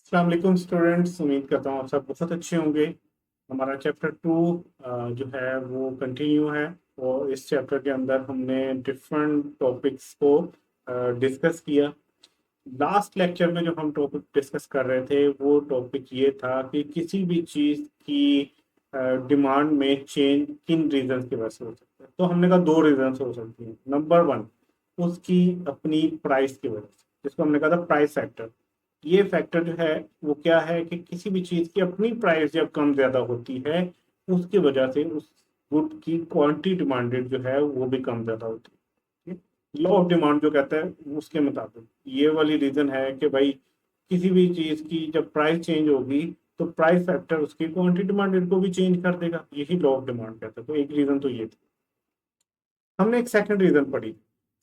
अस्सलाम वालेकुम स्टूडेंट्स, उम्मीद करता हूँ आप सब बहुत अच्छे होंगे। हमारा चैप्टर 2 जो है वो कंटिन्यू है। और इस चैप्टर के अंदर हमने डिफरेंट टॉपिक्स को डिस्कस किया। लास्ट लेक्चर में जो हम टॉपिक डिस्कस कर रहे थे वो टॉपिक ये था कि किसी भी चीज़ की डिमांड में चेंज किन रीजंस की वजह से हो सकता है। तो हमने कहा दो रीजंस हो सकती हैं। नंबर वन, उसकी अपनी प्राइस की वजह से, जिसको हमने कहा था प्राइस फैक्टर। ये फैक्टर जो है वो क्या है कि किसी भी चीज की अपनी प्राइस जब कम ज्यादा होती है, उसकी वजह से उस गुड की क्वांटिटी डिमांडेड जो है वो भी कम ज्यादा होती है। लॉ ऑफ डिमांड जो कहता है उसके मुताबिक ये वाली रीजन है कि भाई किसी भी चीज की जब प्राइस चेंज होगी तो प्राइस फैक्टर उसकी क्वांटिटी डिमांडेड को भी चेंज कर देगा। यही लॉ ऑफ डिमांड कहता है। तो एक रीजन तो ये थी। हमने एक सेकंड रीजन पढ़ी।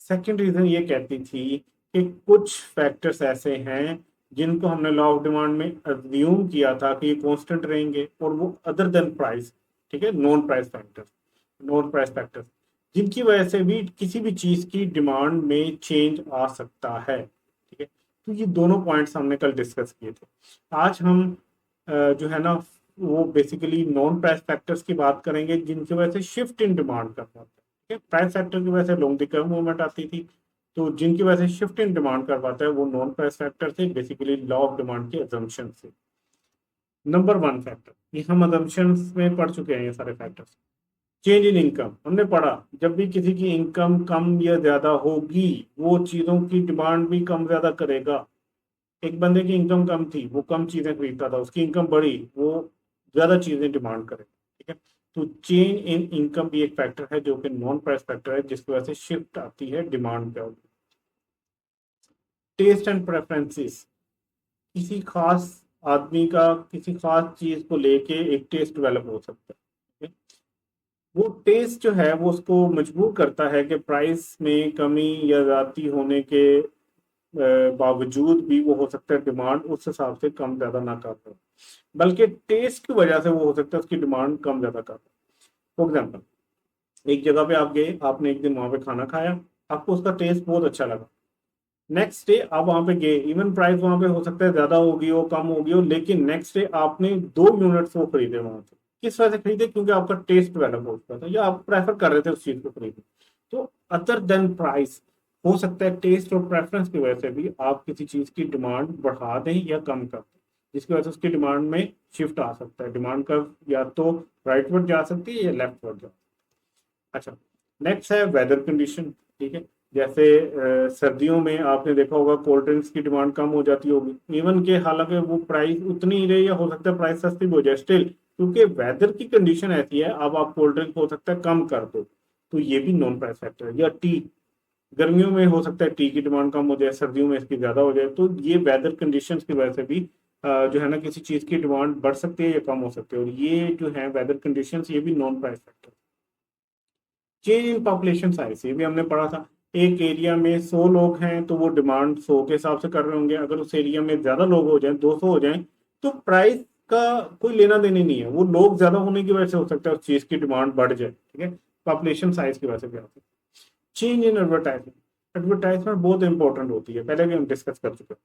सेकंड रीजन ये कहती थी कि कुछ फैक्टर्स ऐसे हैं जिनको हमने लॉ ऑफ डिमांड में अज्यूम किया था कि ये कांस्टेंट रहेंगे, और वो अदर देन प्राइस, ठीक है, non price factors, non price factors, जिनकी वजह से भी किसी भी चीज की डिमांड में चेंज आ सकता है। ठीक है, तो ये दोनों पॉइंट्स हमने कल डिस्कस किए थे। आज हम जो है ना वो बेसिकली नॉन प्राइस फैक्टर्स की बात करेंगे जिनकी वजह से शिफ्ट इन डिमांड कर पाते हैं। ठीक है, प्राइस फैक्टर की वजह से लॉन्ग द कर्व मूवमेंट आती थी, तो जिनकी वजह से शिफ्ट इन डिमांड कर पाता है वो नॉन प्राइस फैक्टर थे, बेसिकली लॉ ऑफ डिमांड के अजम्पशन से। नंबर वन फैक्टर, ये हम अजम्पशंस में पढ़ चुके हैं। ये सारे फैक्टर्स, चेंज इन इनकम हमने पढ़ा। जब भी किसी की इनकम कम या ज्यादा होगी वो चीजों की डिमांड भी कम ज्यादा करेगा। एक बंदे की इनकम कम थी, वो कम चीजें खरीदता था, उसकी इनकम बढ़ी, वो ज्यादा चीजें डिमांड करेगा। ठीक है, तो चेंज इन इनकम भी एक फैक्टर है जो कि नॉन प्राइस फैक्टर है, जिसकी वजह से शिफ्ट आती है डिमांड पे। टेस्ट एंड प्रेफरेंसेस, किसी खास आदमी का किसी खास चीज को लेके एक टेस्ट डेवलप हो सकता है। ठीक है? वो टेस्ट जो है वो उसको मजबूर करता है कि प्राइस में कमी या ज्यादती होने के बावजूद भी वो हो सकता है डिमांड उस हिसाब से कम ज्यादा ना कर पाए, बल्कि टेस्ट की वजह से वो हो सकता है उसकी डिमांड कम ज्यादा कर पाए। फॉर एग्जाम्पल, एक जगह पे आप गए, आपने एक दिन वहां पे खाना खाया, आपको उसका टेस्ट बहुत अच्छा लगा। नेक्स्ट डे आप वहां पे गए, इवन प्राइस वहां पे हो सकता है ज्यादा होगी हो कम होगी हो, लेकिन नेक्स्ट डे आपने 2 यूनिट्स वो खरीदे वहां से। किस वजह से खरीदे? क्योंकि आपका टेस्ट डेवलप हो चुका था या आप प्रेफर कर रहे थे उस चीज को खरीदने। तो अदर देन प्राइस, हो सकता है टेस्ट और प्रेफरेंस की वजह से भी आप किसी चीज की डिमांड बढ़ा दें या कम कर दें, जिसकी वजह से उसकी डिमांड में शिफ्ट आ सकता है। डिमांड का या तो राइटवर्ड जा सकती है या लेफ्टवर्ड जा सकती है। अच्छा, नेक्स्ट है वेदर कंडीशन। ठीक है, जैसे सर्दियों में आपने देखा होगा कोल्ड ड्रिंक्स की डिमांड कम हो जाती होगी, इवन के हालांकि वो प्राइस उतनी ही रहे या हो सकता है प्राइस सस्ती भी हो जाए स्टिल, क्योंकि वेदर की कंडीशन ऐसी है। अब आप कोल्ड ड्रिंक हो सकता है कम कर दो, तो ये भी नॉन प्राइस फैक्टर है। या टी, गर्मियों में हो सकता है टी की डिमांड कम हो जाए, सर्दियों में इसकी ज्यादा हो जाए, तो ये वेदर कंडीशंस की वजह से भी जो है ना किसी चीज की डिमांड बढ़ सकती है या कम हो सकती है। और ये जो है वेदर कंडीशंस, ये भी non price factor. Change in population size, ये भी हमने पढ़ा था। एक एरिया में 100 लोग हैं तो वो डिमांड 100 के हिसाब से कर रहे होंगे। अगर उस एरिया में ज्यादा लोग हो जाएं, 200 हो जाएं, तो प्राइस का कोई लेना देना नहीं है। वो लोग ज्यादा होने की वजह से हो सकता है उस चीज की डिमांड बढ़ जाए। ठीक है, पॉपुलेशन साइज की वजह से भी आती है। चेंज इन एडवर्टाइजमेंट, एडवर्टाइजमेंट बहुत इंपॉर्टेंट होती है, पहले भी हम डिस्कस कर चुके हैं।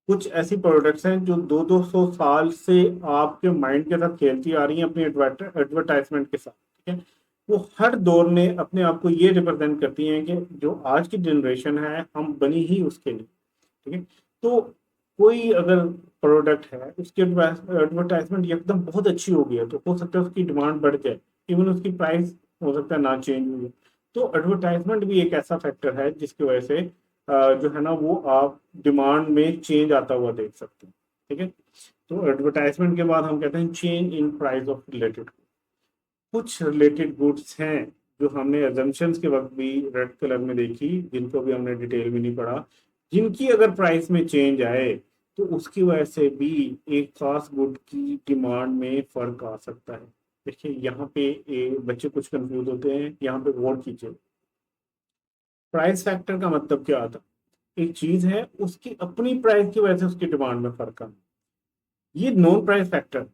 कुछ ऐसी प्रोडक्ट्स हैं जो 200-200 साल से आपके माइंड के साथ खेलती आ रही हैं अपनी एडवर्टाइजमेंट के साथ। ठीक है, वो हर दौर में अपने आप को ये रिप्रेजेंट करती हैं कि जो आज की जनरेशन है हम बनी ही उसके लिए। ठीक है, तो कोई अगर प्रोडक्ट है उसकी एडवर्टाइजमेंट एकदम बहुत अच्छी हो गई है तो हो सकता है उसकी डिमांड बढ़ जाए, इवन उसकी प्राइस हो सकता है ना चेंज हुई। तो एडवर्टाइजमेंट भी एक ऐसा फैक्टर है जिसकी वजह से जो है ना वो आप डिमांड में चेंज आता हुआ देख सकते हैं। ठीक है, तो एडवर्टाइजमेंट के बाद हम कहते हैं change in price of related. कुछ रिलेटेड गुड्स हैं जो हमने एजम्पशंस के वक्त भी रेड कलर में देखी, जिनको भी हमने डिटेल में नहीं पढ़ा, जिनकी अगर प्राइस में चेंज आए तो उसकी वजह से भी एक खास गुड की डिमांड में फर्क आ सकता है। देखिए यहाँ पे बच्चे कुछ कंफ्यूज होते हैं, यहाँ पे गौर कीजिए। प्राइस फैक्टर का मतलब क्या आता है? एक चीज है उसकी अपनी प्राइस की वजह से उसकी डिमांड में फर्क आना, ये नॉन प्राइस फैक्टर।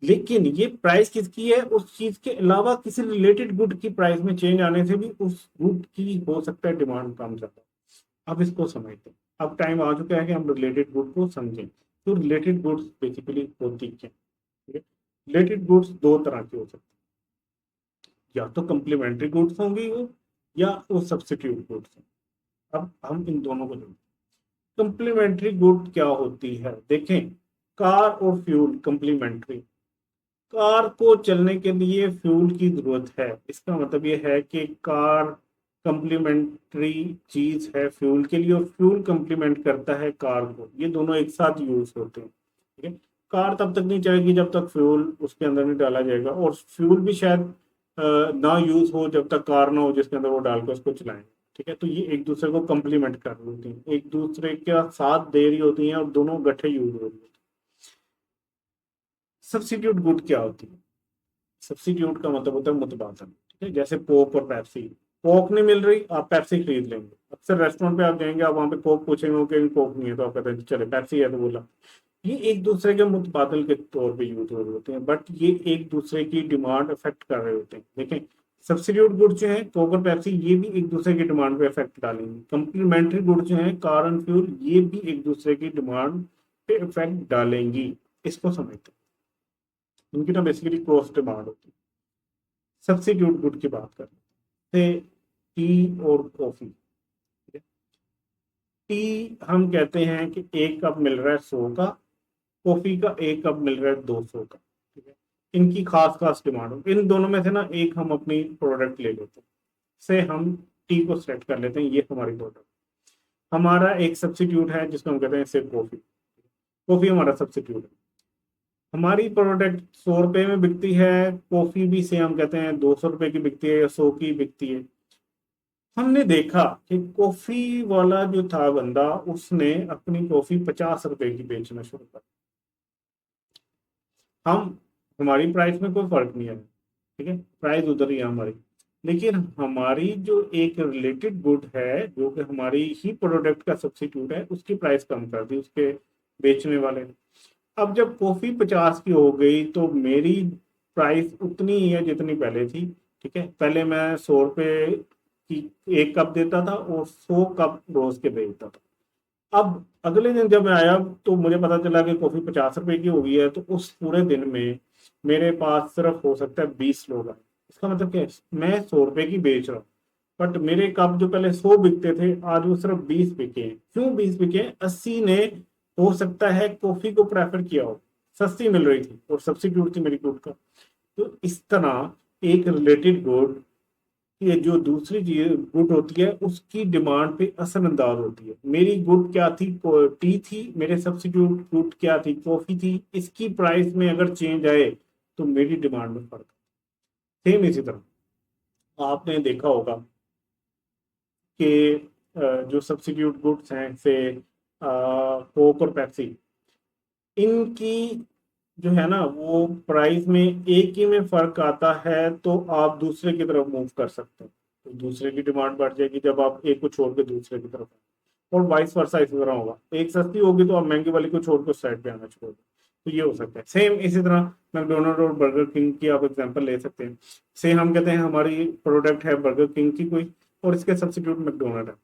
लेकिन ये प्राइस किसकी है? उस चीज के अलावा किसी रिलेटेड गुड की प्राइस में चेंज आने से भी उस गुड की हो सकता है डिमांड कम ज्यादा। अब इसको समझते हैं। अब टाइम आ चुका है कि हम रिलेटेड गुड को समझें। तो रिलेटेड गुड्स बेसिकली होती क्या, ठीक है। रिलेटेड गुड्स दो तरह की हो सकती है, या तो कंप्लीमेंट्री गुड्स होंगी वो, या वो सब्स्टिट्यूट गुड्स हैं। अब हम इन दोनों को देखते हैं। कंप्लीमेंट्री गुड क्या होती है, देखें, कार और फ्यूल कंप्लीमेंट्री। कार को चलने के लिए फ्यूल की जरूरत है, इसका मतलब ये है कि कार कंप्लीमेंट्री चीज है फ्यूल के लिए, और फ्यूल कंप्लीमेंट करता है कार को, ये दोनों एक साथ यूज होते हैं, ठीक है। कार तब तक नहीं चलेगी जब तक फ्यूल उसके अंदर नहीं डाला जाएगा, और फ्यूल भी शायद ना यूज हो जब तक कार ना हो जिसके अंदर वो डाल के उसको चलाएंगे, ठीक है। तो ये एक दूसरे को कंप्लीमेंट कर रही होती हैं, एक दूसरे का साथ दे रही होती हैं, और दोनों गठे यूज हो रही होती हैं। सब्स्टिट्यूट गुड क्या होती है, सब्स्टिट्यूट का मतलब होता है मुतबादल, ठीक है। जैसे कोक और पेप्सी, कोक नहीं मिल रही आप पेप्सी खरीद लेंगे। अक्सर रेस्टोरेंट पे आप जाएंगे, आप वहां पे कोक पूछेंगे कि कोक नहीं है, तो आप कहते हैं चले पेप्सी है, तो बोला। ये एक दूसरे के मुतबादल के तौर पे यूज हो रहे होते हैं, बट ये एक दूसरे की डिमांड अफेक्ट कर रहे होते हैं। देखें, सब्स्टिट्यूट गुड जो है कोक और पेप्सी, ये भी एक दूसरे की डिमांड पे इफेक्ट डालेंगे। कंप्लीमेंट्री गुड जो है कार एंड फ्यूल, ये भी एक दूसरे की डिमांड पे इफेक्ट डालेंगी। इसको समझते हैं, इनकी ना बेसिकली क्रॉस डिमांड होती है। सब्स्टिट्यूट गुड की बात करें, जैसे टी और कॉफी। टी हम कहते हैं कि एक कप मिल रहा है 100 का, कॉफी का एक कप मिल रहा है 200 का, ठीक है। इनकी खास खास डिमांड हो, इन दोनों में से ना एक हम अपनी प्रोडक्ट ले लेते हैं, से हम टी को सेलेक्ट कर लेते हैं, ये हमारी प्रोडक्ट। हमारा एक सब्स्टिट्यूट है जिसको हम कहते हैं सिर्फ कॉफी, कॉफी हमारा सब्स्टिट्यूट है। हमारी प्रोडक्ट 100 रुपए में बिकती है, कॉफी भी से हम कहते हैं 200 रुपए की बिकती है या 100 की बिकती है। हमने देखा कि कॉफी वाला जो था बंदा, उसने अपनी कॉफी 50 रुपए की बेचना शुरू कर। हम हमारी प्राइस में कोई फर्क नहीं है, ठीक है, प्राइस उधर ही है हमारी। लेकिन हमारी जो एक रिलेटेड गुड है, जो कि हमारी ही प्रोडक्ट का सब्स्टिट्यूट है, उसकी प्राइस कम कर दी उसके बेचने वाले ने। अब जब कॉफी 50 की हो गई, तो मेरी प्राइस उतनी ही है जितनी पहले थी, ठीक है। पहले मैं 100 रुपए की एक कप देता था और 100 कप रोज के बेचता था। अब अगले दिन जब मैं आया, तो मुझे पता चला कि कॉफी 50 रुपए की हो गई है, तो उस पूरे दिन में मेरे पास सिर्फ हो सकता है 20 लोग आए। इसका मतलब क्या है, मैं 100 रुपए की बेच रहा हूँ, बट मेरे कप जो पहले 100 बिकते थे, आज वो सिर्फ 20 बिके हैं। क्यों 20 बिके हैं, 80 ने हो सकता है कॉफी को प्रेफर किया हो, सस्ती मिल रही थी और सब्स्टिट्यूट थी मेरी गुड का। तो इस तरह एक रिलेटेड गुड, ये जो दूसरी चीज गुड होती है, उसकी डिमांड पे असरअंदाज होती है। मेरी गुड क्या थी, टी थी, मेरे सब्स्टिट्यूट गुड क्या थी, कॉफी थी। इसकी प्राइस में अगर चेंज आए तो मेरी डिमांड में फर्क। सेम इसी तरह आपने देखा होगा कि जो सब्स्टिट्यूट गुड्स हैं, से कोक और पेप्सी, इनकी जो है ना, वो प्राइस में एक ही में फर्क आता है, तो आप दूसरे की तरफ मूव कर सकते हैं, तो दूसरे की डिमांड बढ़ जाएगी जब आप एक को छोड़ के दूसरे की तरफ आए। और वाइस वर्सा इसी तरह होगा, एक सस्ती होगी तो आप महंगी वाली को छोड़ के साइड पे आना छोड़ दो। तो ये हो सकता है। सेम इसी तरह मैकडोनल्ड और बर्गर किंग की आप एग्जांपल ले सकते हैं। से हम कहते हैं हमारी प्रोडक्ट है बर्गर किंग की कोई, और इसके सब्स्टिट्यूट मैकडोनल्ड है।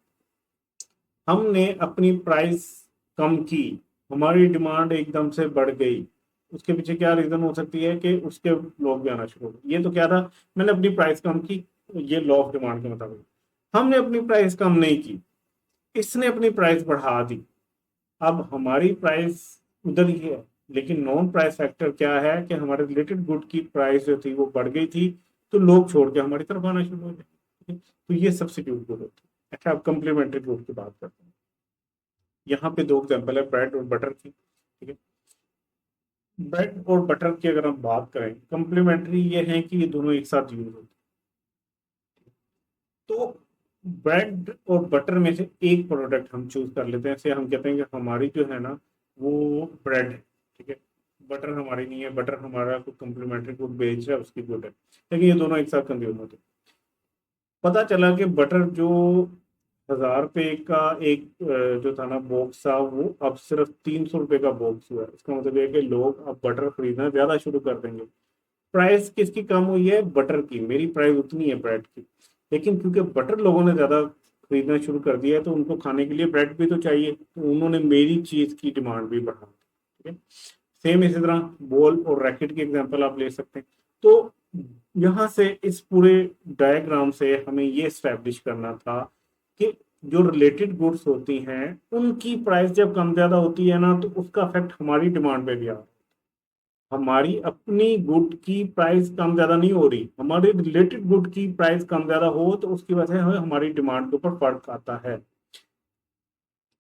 हमने अपनी प्राइस कम की, हमारी डिमांड एकदम से बढ़ गई। उसके पीछे क्या रीजन हो सकती है कि उसके लोग भी आना शुरू हो गए। ये तो क्या था, मैंने अपनी प्राइस कम की, ये लॉ ऑफ डिमांड के मुताबिक। हमने अपनी प्राइस कम नहीं की, इसने अपनी प्राइस बढ़ा दी। अब हमारी प्राइस उधर ही है, लेकिन नॉन प्राइस फैक्टर क्या है कि हमारे रिलेटेड गुड की प्राइस जो थी वो बढ़ गई थी, तो लोग छोड़ के हमारी तरफ आना शुरू हो गए। तो ये सब्स्टिट्यूट गुड होती है। अच्छा, अब कंप्लीमेंट्री गुड की बात करते हैं। यहाँ पे दो एग्जांपल है, ब्रेड और बटर की, ठीक है। ब्रेड और बटर की अगर हम बात करें, कंप्लीमेंट्री ये है कि ये दोनों एक साथ यूज होते हैं। तो ब्रेड और बटर में से एक प्रोडक्ट हम चूज कर लेते हैं, से हम कहते हैं कि हमारी जो है ना वो ब्रेड है, ठीक है। बटर हमारी नहीं है, बटर हमारा कोई कंप्लीमेंट्री गुड बेच रहा है, उसकी गुड है, लेकिन ये दोनों एक साथ कंज्यूम होते हैं। पता चला कि बटर जो 1000 रुपए का एक जो था ना बॉक्स था, वो अब सिर्फ 300 रुपए का बॉक्स हुआ है। इसका मतलब ये है कि लोग अब बटर खरीदना ज्यादा शुरू कर देंगे। प्राइस किसकी कम हुई है, बटर की। मेरी प्राइस उतनी है ब्रेड की, लेकिन क्योंकि बटर लोगों ने ज्यादा खरीदना शुरू कर दिया है, तो उनको खाने के लिए ब्रेड भी तो चाहिए, तो उन्होंने मेरी चीज की डिमांड भी बढ़ा दी। है। सेम इसी तरह बॉल और रैकेट की एग्जांपल आप ले सकते हैं। तो यहाँ से इस पूरे डायग्राम से हमें ये स्टैब्लिश करना था कि जो रिलेटेड गुड्स होती हैं उनकी प्राइस जब कम ज्यादा होती है ना, तो उसका इफेक्ट हमारी डिमांड पे भी आ रहा है। हमारी अपनी गुड की प्राइस कम ज्यादा नहीं हो रही, हमारे रिलेटेड गुड की प्राइस कम ज्यादा हो तो उसकी वजह से हमारी डिमांड के ऊपर फर्क आता है।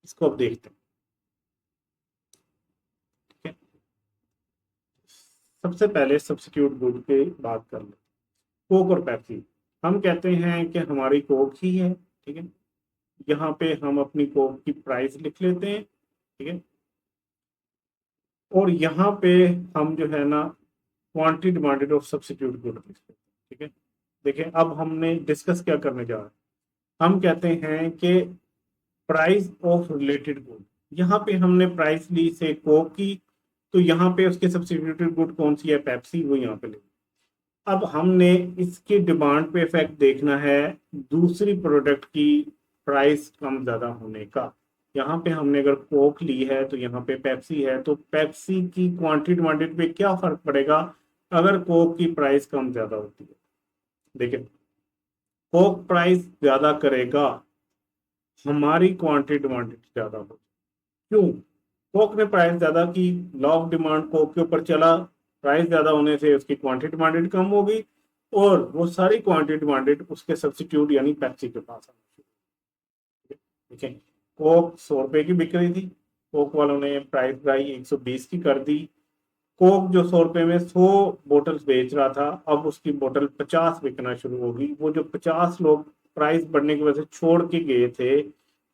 इसको अब देखते हैं। ठीक है, सबसे पहले सब्स्टिट्यूट गुड की बात कर लेते हैं। कोक और पेप्सी, हम कहते हैं कि हमारी कोक ही है। ठीक है, यहाँ पे हम अपनी कोक की प्राइस लिख लेते हैं। ठीक है, और यहाँ पे हम जो है ना quantity demanded of substitute good लिख लेते हैं। ठीक है, देखिए अब हमने डिस्कस क्या करने जा रहे हैं। हम कहते हैं कि प्राइस ऑफ रिलेटेड गुड, यहाँ पे हमने प्राइस ली से कोक की, तो यहाँ पे उसके सब्स्टिट्यूटेड गुड कौन सी है, पेप्सी, वो यहाँ पे ले। अब हमने इसकी डिमांड पे इफेक्ट देखना है दूसरी प्रोडक्ट की प्राइस कम ज्यादा होने का। यहाँ पे हमने अगर कोक ली है तो यहाँ पे पेप्सी है, तो पेप्सी की क्वांटिटी डिमांडेड पे क्या फर्क पड़ेगा अगर कोक की प्राइस कम ज्यादा होती है। देखिए, कोक प्राइस ज्यादा करेगा, हमारी क्वांटिटी डिमांडेड ज्यादा हो। क्यों? कोक ने प्राइस ज्यादा की, लॉ ऑफ डिमांड कोक के ऊपर चला, प्राइस ज्यादा होने से उसकी क्वांटिटी डिमांडेड कम होगी और वो सारी क्वांटिटी डिमांडेड उसके सब्स्टिट्यूट यानी पेप्सी के पास आना शुरू। ठीक है, कोक 100 रुपए की बिक रही थी, कोक वालों ने प्राइस बढ़ाई 120 की कर दी। कोक जो 100 रुपए में 100 बोतल्स बेच रहा था, अब उसकी बोतल 50 बिकना शुरू होगी। वो जो 50 लोग प्राइस बढ़ने की वजह से छोड़ के गए थे,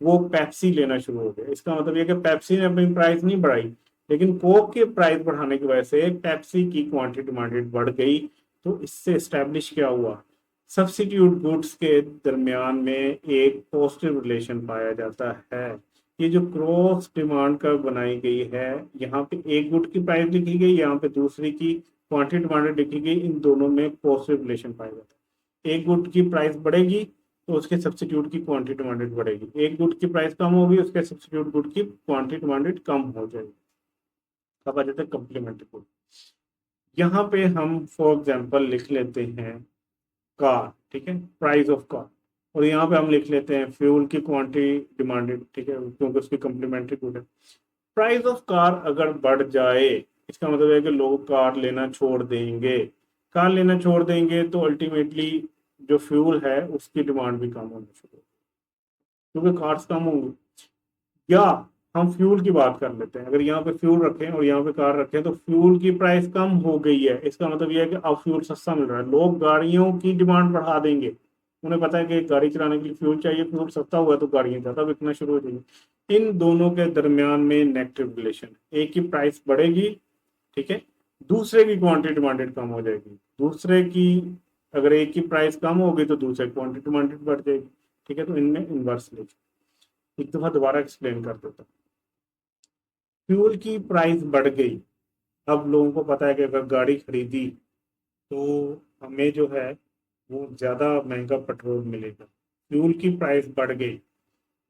वो पेप्सी लेना शुरू हो गए। इसका मतलब ये कि पेप्सी ने अपनी प्राइस नहीं बढ़ाई, लेकिन कोक के प्राइस बढ़ाने की वजह से पेप्सी की क्वांटिटी डिमांडेड बढ़ गई। तो इससे एस्टेब्लिश क्या हुआ, सब्स्टिट्यूट गुड्स के दरमियान में एक पॉजिटिव रिलेशन पाया जाता है। ये जो क्रॉस डिमांड कर्व बनाई गई है, यहाँ पे एक गुड की प्राइस लिखी गई, यहाँ पे दूसरी की क्वांटिटी डिमांडेड लिखी गई, इन दोनों में पॉजिटिव रिलेशन पाया जाता है। एक गुड की प्राइस बढ़ेगी तो उसके सब्स्टिट्यूट की क्वांटिटी डिमांडेड बढ़ेगी, एक गुड की प्राइस कम होगी उसके सब्स्टिट्यूट गुड की क्वांटिटी डिमांडेड कम हो जाएगी। अब आ जाता है कम्प्लीमेंट्री गुड। यहाँ पे हम फॉर एग्जाम्पल लिख लेते हैं कार। ठीक है, प्राइस ऑफ कार, और यहाँ पे हम लिख लेते हैं फ्यूल की क्वांटिटी डिमांडेड। ठीक है, क्योंकि उसकी कम्प्लीमेंट्री गुड है। प्राइस ऑफ कार अगर बढ़ जाए, इसका मतलब है कि लोग कार लेना छोड़ देंगे। कार लेना छोड़ देंगे तो अल्टीमेटली जो फ्यूल है उसकी डिमांड भी कम होनी शुरू होगी, क्योंकि कार्स कम होंगी। या हम फ्यूल की बात कर लेते हैं, अगर यहाँ पे फ्यूल रखें और यहाँ पे कार रखें, तो फ्यूल की प्राइस कम हो गई है, इसका मतलब यह है कि अब फ्यूल सस्ता मिल रहा है, लोग गाड़ियों की डिमांड बढ़ा देंगे। उन्हें पता है कि गाड़ी चलाने के लिए फ्यूल चाहिए, फ्यूल सस्ता हुआ तो गाड़ियां ज्यादा बिकना शुरू हो जाएंगी। इन दोनों के दरमियान में नेगेटिव रिलेशन, एक की प्राइस बढ़ेगी, ठीक है, दूसरे की क्वांटिटी डिमांडेड कम हो जाएगी। दूसरे की, अगर एक की प्राइस कम होगी तो दूसरे की क्वांटिटी डिमांडेड बढ़ जाएगी। ठीक है, तो इनमें इन्वर्स रिलेशन। एक दफा दोबारा एक्सप्लेन कर देता हूँ। फ्यूल की प्राइस बढ़ गई, अब लोगों को पता है कि अगर गाड़ी खरीदी तो हमें जो है वो ज़्यादा महंगा पेट्रोल मिलेगा। फ्यूल की प्राइस बढ़ गई,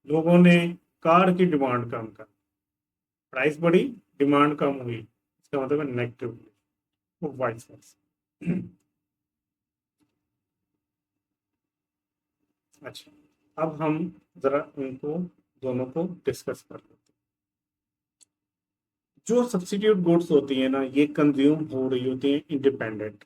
लोगों ने कार की डिमांड कम कर, प्राइस बढ़ी, डिमांड कम हुई, इसका मतलब है नेगेटिव, वो वाइस वर्सा। अच्छा, अब हम जरा इनको दोनों को डिस्कस कर लेते हैं। जो सब्स्टिट्यूट गुड्स होती है ना, ये कंज्यूम हो रही होती है इंडिपेंडेंट।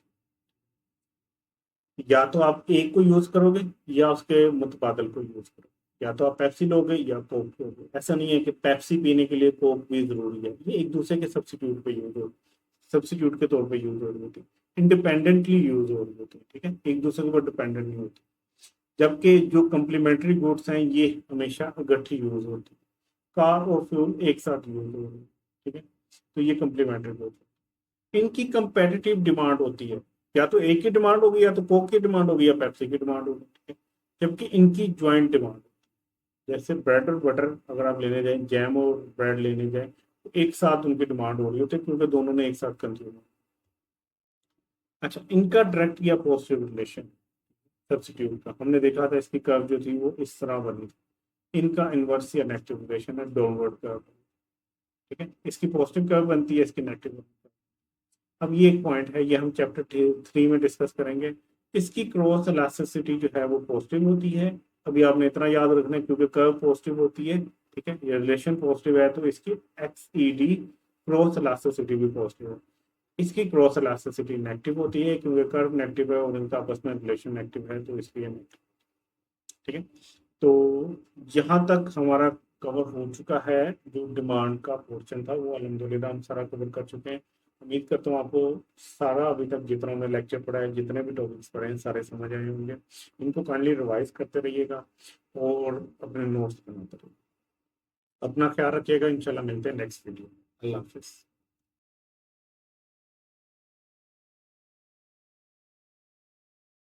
या तो आप एक को यूज करोगे या उसके मुतबादल को यूज करोगे, या तो आप पेप्सी लोगे या कोक लोगे। ऐसा नहीं है कि पेप्सी पीने के लिए कोक भी जरूरी है, ये एक दूसरे के सब्स्टिट्यूट पे यूज हो, सब्स्टिट्यूट के तौर पे यूज हो रही होती है, इंडिपेंडेंटली यूज हो रही होती है। ठीक है, एक दूसरे के ऊपर डिपेंडेंट नहीं होती। जबकि जो कम्प्लीमेंट्री गुड्स हैं ये हमेशा इकट्ठी यूज होती है, कार और फ्यूल एक साथ यूज हो रही है। ठीक है, तो ये कम्प्लीमेंट्री गुड्स, इनकी कंपेटिटिव डिमांड होती है, या तो एक की डिमांड होगी, या तो कोक की डिमांड होगी, या पेप्सी की डिमांड होगी। ठीक है, जबकि इनकी ज्वाइंट डिमांड, जैसे ब्रेड और बटर अगर आप लेने जाएं, जैम और ब्रेड लेने जाएं, तो एक साथ उनकी डिमांड हो रही होती है, क्योंकि दोनों ने एक साथ कंज्यूम। अच्छा, इनका डायरेक्ट या पॉजिटिव रिलेशन सब्स्टिट्यूट का हमने देखा था, इसकी कर्व जो थी वो इस तरह बनी थी। इनका इनवर्स या नेगेटिव रिलेशन है डाउनवर्ड कर्व। ठीक है, इसकी पॉजिटिव कर्व बनती है, इसकी नेगेटिव। अब ये एक पॉइंट है, ये हम चैप्टर 3 में डिस्कस करेंगे। इसकी क्रॉस इलास्टिसिटी जो है वो पॉजिटिव होती है। अभी आपने इतना याद रखना है क्योंकि कर्व पॉजिटिव होती है, ठीक है, ये रिलेशन पॉजिटिव है तो इसकी XED क्रॉस इलास्टिसिटी भी पॉजिटिव है। इसकी क्रॉस इलास्टिसिटी नेगेटिव होती है क्योंकि कर्व नेगेटिव है और इनका आपस में रिलेशन नेगेटिव है, तो इसलिए नेगेटिव। ठीक है, तो यहाँ तक हमारा कवर हो चुका है। जो डिमांड का पोर्शन था वो अल्हम्दुलिल्लाह हम सारा कवर कर चुके हैं। उम्मीद करता हूँ आपको सारा अभी तक जितना मैं लेक्चर पढ़ा है, जितने भी टॉपिक्स पढ़े हैं, सारे समझ आए होंगे। इनको काइंडली रिवाइज करते रहिएगा और अपने नोट्स बनाते रहिएगा। अपना ख्याल रखिएगा, इंशाल्लाह मिलते हैं नेक्स्ट वीडियो। अल्लाह हाफिज़।